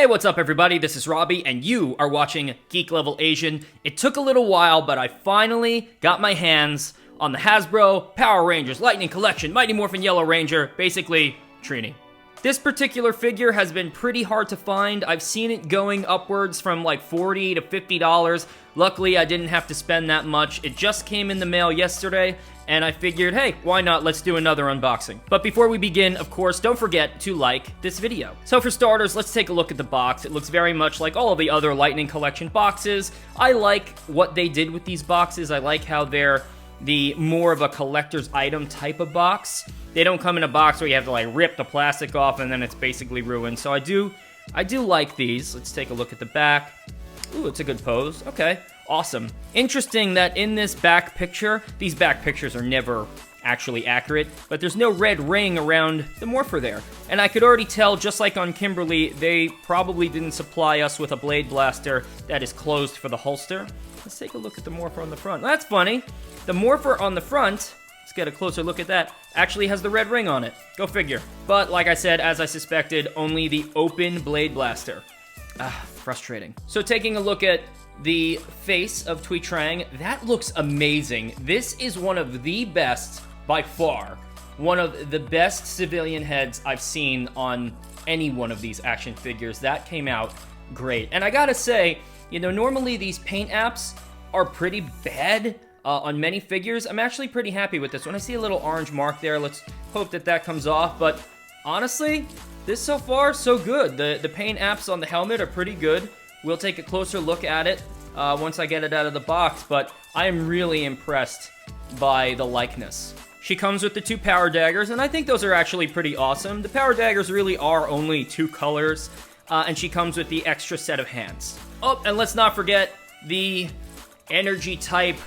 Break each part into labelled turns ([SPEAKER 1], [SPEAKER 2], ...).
[SPEAKER 1] Hey, what's up everybody? This is Robbie and you are watching Geek Level Asian. It took a little while, but I finally got my hands on the Hasbro Power Rangers Lightning Collection Mighty Morphin Yellow Ranger, basically Trini. This particular figure has been pretty hard to find. I've seen it going upwards from like $40 to $50. Luckily, I didn't have to spend that much. It just came in the mail yesterday, and I figured, hey, why not? Let's do another unboxing. But before we begin, of course, don't forget to like this video. So for starters, let's take a look at the box. It looks very much like all of the other Lightning Collection boxes. I like what they did with these boxes. I like how they're the more of a collector's item type of box. They don't come in a box where you have to like rip the plastic off and then it's basically ruined. So I do like these. Let's take a look at the back. Ooh, it's a good pose. Okay, awesome. Interesting that in this back picture, these back pictures are never actually accurate, but there's no red ring around the morpher there. And I could already tell, just like on Kimberly, they probably didn't supply us with a blade blaster that is closed for the holster. Let's take a look at the morpher on the front. That's funny. The morpher on the front, let's get a closer look at that, actually has the red ring on it. Go figure. But like I said, as I suspected, only the open blade blaster. Frustrating. So taking a look at the face of Thuy Trang, that looks amazing. This is one of the best, by far, one of the best civilian heads I've seen on any one of these action figures. That came out great. And I gotta say, you know, normally these paint apps are pretty bad on many figures. I'm actually pretty happy with this one. I see a little orange mark there. Let's hope that that comes off. But honestly, this so far, so good. The paint apps on the helmet are pretty good. We'll take a closer look at it once I get it out of the box. But I am really impressed by the likeness. She comes with the two power daggers, and I think those are actually pretty awesome. The power daggers really are only two colors, and she comes with the extra set of hands. Oh, and let's not forget the energy type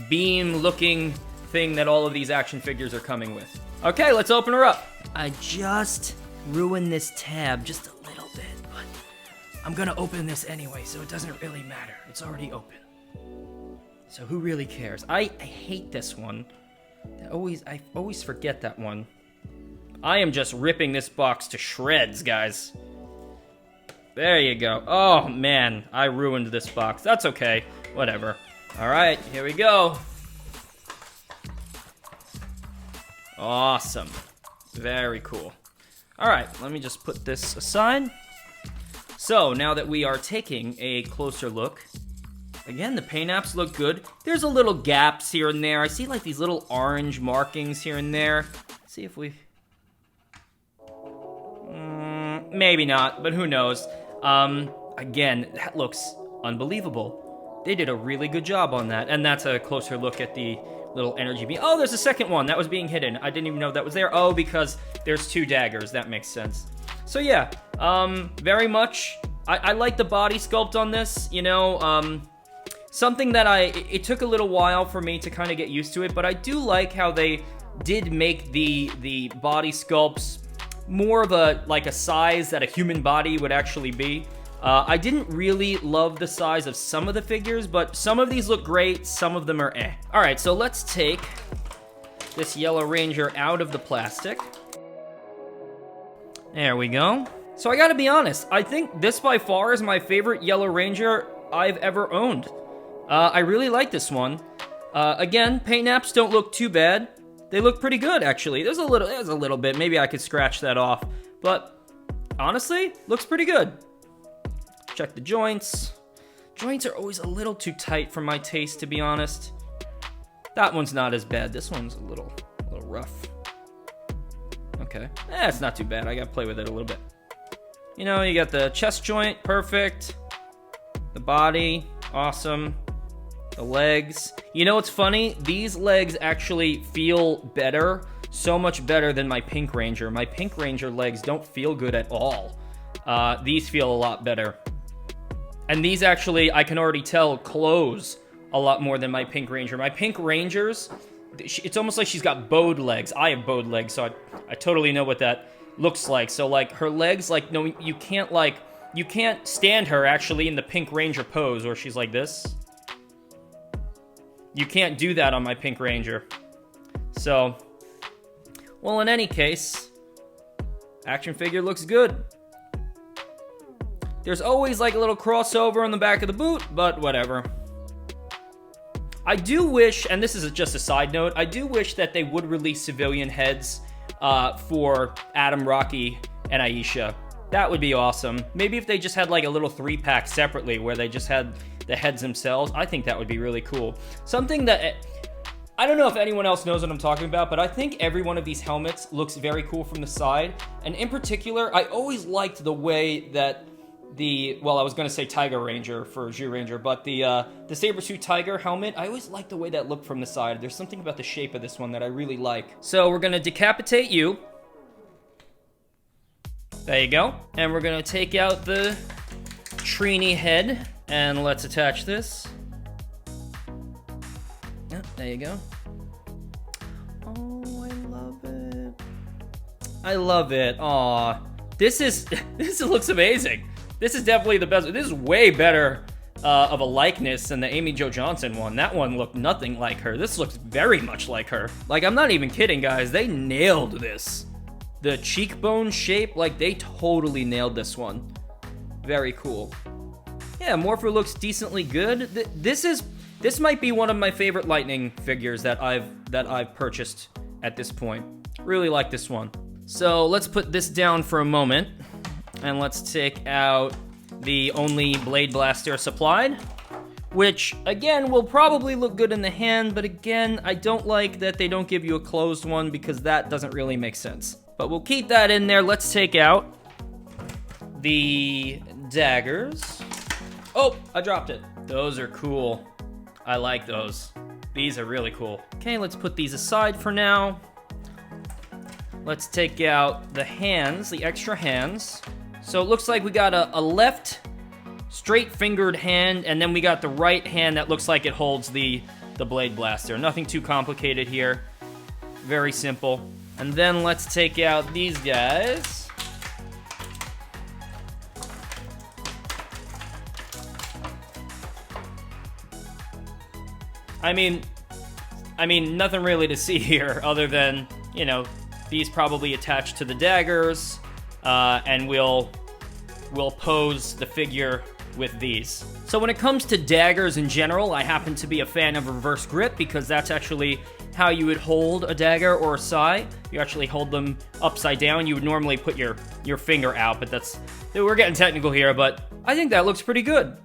[SPEAKER 1] beam looking thing that all of these action figures are coming with. Okay, let's open her up. I just ruined this tab just a little bit, but I'm gonna open this anyway, so it doesn't really matter. It's already open. So who really cares? I hate this one. I always forget that one. I am just ripping this box to shreds, guys. There you go. Oh, man, I ruined this box. That's okay. Whatever. All right, here we go. Awesome. Very cool. All right, let me just put this aside. So, now that we are taking a closer look, again, the paint apps look good. There's a little gaps here and there. I see like these little orange markings here and there. Let's see if we... maybe not, but who knows. Again, that looks unbelievable. They did a really good job on that. And that's a closer look at the little energy beam. Oh, there's a second one that was being hidden. I didn't even know that was there. Oh, because there's two daggers. That makes sense. So yeah, very much. I like the body sculpt on this. You know, something that it took a little while for me to kind of get used to it, but I do like how they did make the body sculpts more of a size that a human body would actually be. I didn't really love the size of some of the figures, but some of these look great, some of them are eh. All right, so let's take this Yellow Ranger out of the plastic. There we go. So I gotta be honest, I think this by far is my favorite Yellow Ranger I've ever owned. I really like this one. Again, paint apps don't look too bad. They look pretty good, actually. There's a little bit. Maybe I could scratch that off. But honestly, looks pretty good. Check the joints. Joints are always a little too tight for my taste, to be honest. That one's not as bad. This one's a little rough. Okay. It's not too bad. I gotta play with it a little bit. You know, you got the chest joint, perfect. The body, awesome. The legs. You know what's funny? These legs actually feel better, so much better than my Pink Ranger. My Pink Ranger legs don't feel good at all. These feel a lot better. And these actually, I can already tell, close a lot more than my Pink Ranger. My Pink Rangers, it's almost like she's got bowed legs. I have bowed legs, so I totally know what that looks like. So, like, her legs, like, no, you can't stand her, actually, in the Pink Ranger pose, where she's like this. You can't do that on my Pink Ranger. So, well, in any case, action figure looks good. There's always like a little crossover on the back of the boot, but whatever. I do wish, and this is just a side note, I do wish that they would release civilian heads for Adam, Rocky, and Aisha. That would be awesome. Maybe if they just had like a little 3-pack separately where they just had the heads themselves, I think that would be really cool. Something that, I don't know if anyone else knows what I'm talking about, but I think every one of these helmets looks very cool from the side. And in particular, I always liked the way that well, I was going to say Tiger Ranger for Zyuranger, but the Saber Suit Tiger helmet, I always like the way that looked from the side. There's something about the shape of this one that I really like. So we're going to decapitate you. There you go. And we're going to take out the Trini head, and let's attach this. Yep, there you go. Oh, I love it. I love it. Aw. This looks amazing. This is definitely the best. This is way better of a likeness than the Amy Jo Johnson one. That one looked nothing like her. This looks very much like her. Like, I'm not even kidding, guys. They nailed this. The cheekbone shape, like, they totally nailed this one. Very cool. Yeah, Morpher looks decently good. This might be one of my favorite Lightning figures that I've purchased at this point. Really like this one. So let's put this down for a moment. And let's take out the only Blade Blaster supplied, which, again, will probably look good in the hand, but again, I don't like that they don't give you a closed one because that doesn't really make sense. But we'll keep that in there. Let's take out the daggers. Oh, I dropped it. Those are cool. I like those. These are really cool. Okay, let's put these aside for now. Let's take out the hands, the extra hands. So it looks like we got a left straight-fingered hand, and then we got the right hand that looks like it holds the Blade Blaster. Nothing too complicated here. Very simple. And then let's take out these guys. I mean, nothing really to see here other than, you know, these probably attached to the daggers, and we'll pose the figure with these. So when it comes to daggers in general, I happen to be a fan of reverse grip because that's actually how you would hold a dagger or a sai. You actually hold them upside down. You would normally put your finger out, but we're getting technical here, but I think that looks pretty good.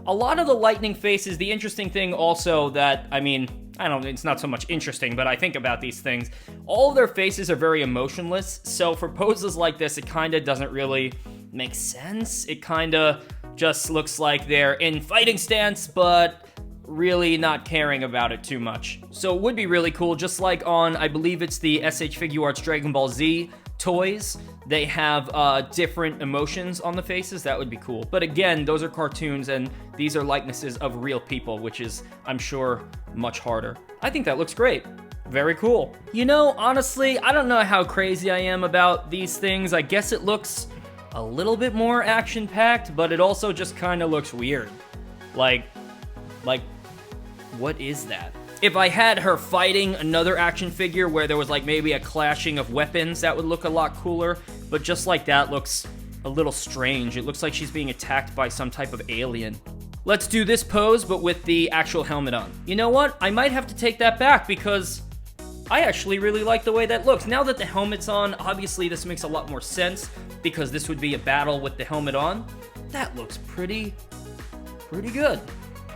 [SPEAKER 1] A lot of the Lightning faces, the interesting thing also that, it's not so much interesting, but I think about these things. All of their faces are very emotionless, so for poses like this, it kind of doesn't really make sense. It kind of just looks like they're in fighting stance, but really not caring about it too much. So it would be really cool, just like on, I believe it's the SH Figuarts Dragon Ball Z toys, they have different emotions on the faces. That would be cool. But again, those are cartoons, and these are likenesses of real people, which is, I'm sure, much harder. I think that looks great. Very cool. You know, honestly, I don't know how crazy I am about these things. I guess it looks a little bit more action-packed, but it also just kind of looks weird. Like, what is that? If I had her fighting another action figure where there was like maybe a clashing of weapons, that would look a lot cooler, but just like that looks a little strange. It looks like she's being attacked by some type of alien. Let's do this pose, but with the actual helmet on. You know what? I might have to take that back because I actually really like the way that looks. Now that the helmet's on, obviously this makes a lot more sense because this would be a battle with the helmet on. That looks pretty good.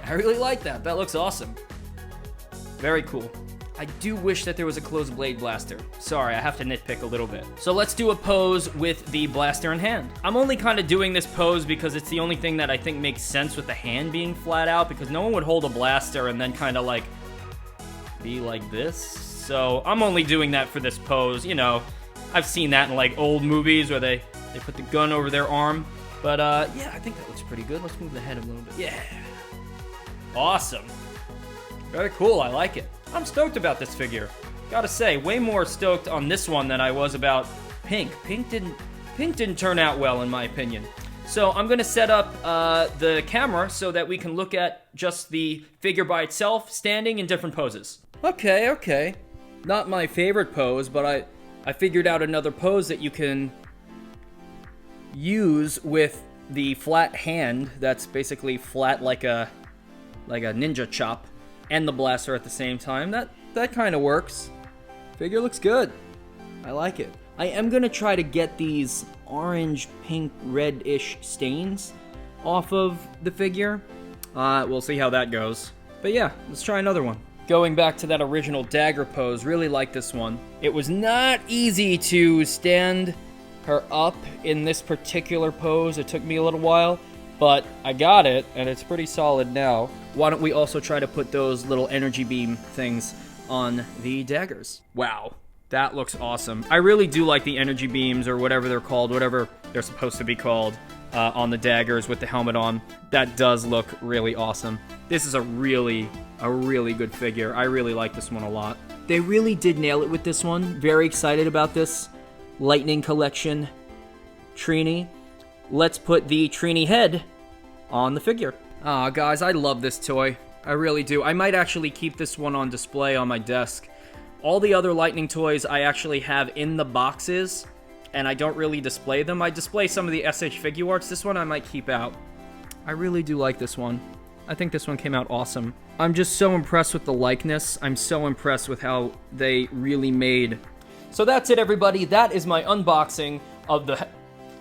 [SPEAKER 1] I really like that. That looks awesome. Very cool. I do wish that there was a closed Blade Blaster. Sorry, I have to nitpick a little bit. So let's do a pose with the blaster in hand. I'm only kind of doing this pose because it's the only thing that I think makes sense with the hand being flat out, because no one would hold a blaster and then kind of like be like this. So I'm only doing that for this pose. You know, I've seen that in like old movies where they put the gun over their arm. But yeah, I think that looks pretty good. Let's move the head a little bit. Yeah. Awesome. Very cool, I like it. I'm stoked about this figure. Gotta say, way more stoked on this one than I was about Pink. Pink didn't turn out well, in my opinion. So I'm gonna set up the camera so that we can look at just the figure by itself, standing in different poses. Okay. Not my favorite pose, but I figured out another pose that you can use with the flat hand that's basically flat like a ninja chop, and the blaster at the same time. That kind of works. Figure looks good. I like it. I am gonna try to get these orange, pink, red-ish stains off of the figure. We'll see how that goes. But yeah, let's try another one. Going back to that original dagger pose, really like this one. It was not easy to stand her up in this particular pose. It took me a little while, but I got it, and it's pretty solid now. Why don't we also try to put those little energy beam things on the daggers? Wow, that looks awesome. I really do like the energy beams, or whatever they're called, whatever they're supposed to be called, on the daggers with the helmet on. That does look really awesome. This is a really good figure. I really like this one a lot. They really did nail it with this one. Very excited about this Lightning Collection Trini. Let's put the Trini head on the figure. Aw, guys, I love this toy. I really do. I might actually keep this one on display on my desk. All the other Lightning toys I actually have in the boxes, and I don't really display them. I display some of the SH Figure Arts. This one I might keep out. I really do like this one. I think this one came out awesome. I'm just so impressed with the likeness. I'm so impressed with how they really made. So that's it, everybody. That is my unboxing of the...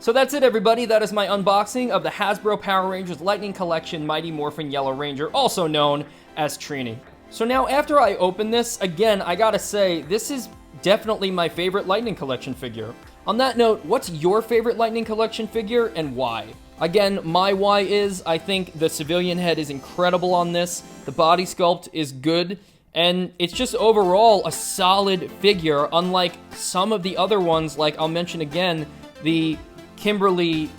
[SPEAKER 1] That is my unboxing of the Hasbro Power Rangers Lightning Collection Mighty Morphin Yellow Ranger, also known as Trini. So now, after I open this, again, I gotta say, this is definitely my favorite Lightning Collection figure. On that note, what's your favorite Lightning Collection figure, and why? Again, my why is, I think the civilian head is incredible on this, the body sculpt is good, and it's just overall a solid figure, unlike some of the other ones, like I'll mention again, the Kimberly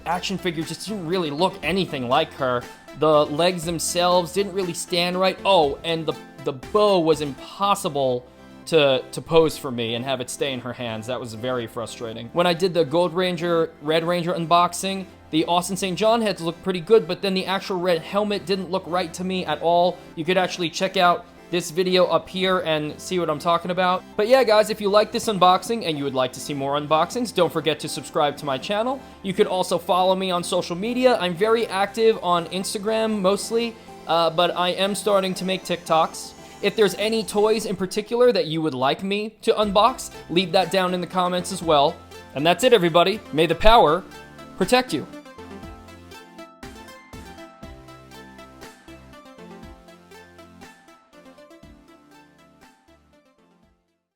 [SPEAKER 1] action figure just didn't really look anything like her. The legs themselves didn't really stand right. Oh, and the bow was impossible to pose for me and have it stay in her hands. That was very frustrating. When I did the Gold Ranger, Red Ranger unboxing, the Austin St. John heads looked pretty good, but then the actual red helmet didn't look right to me at all. You could actually check out this video up here and see what I'm talking about. But yeah, guys, if you like this unboxing and you would like to see more unboxings, don't forget to subscribe to my channel. You could also follow me on social media. I'm very active on Instagram mostly, but I am starting to make TikToks. If there's any toys in particular that you would like me to unbox, leave that down in the comments as well. And that's it, everybody. May the power protect you.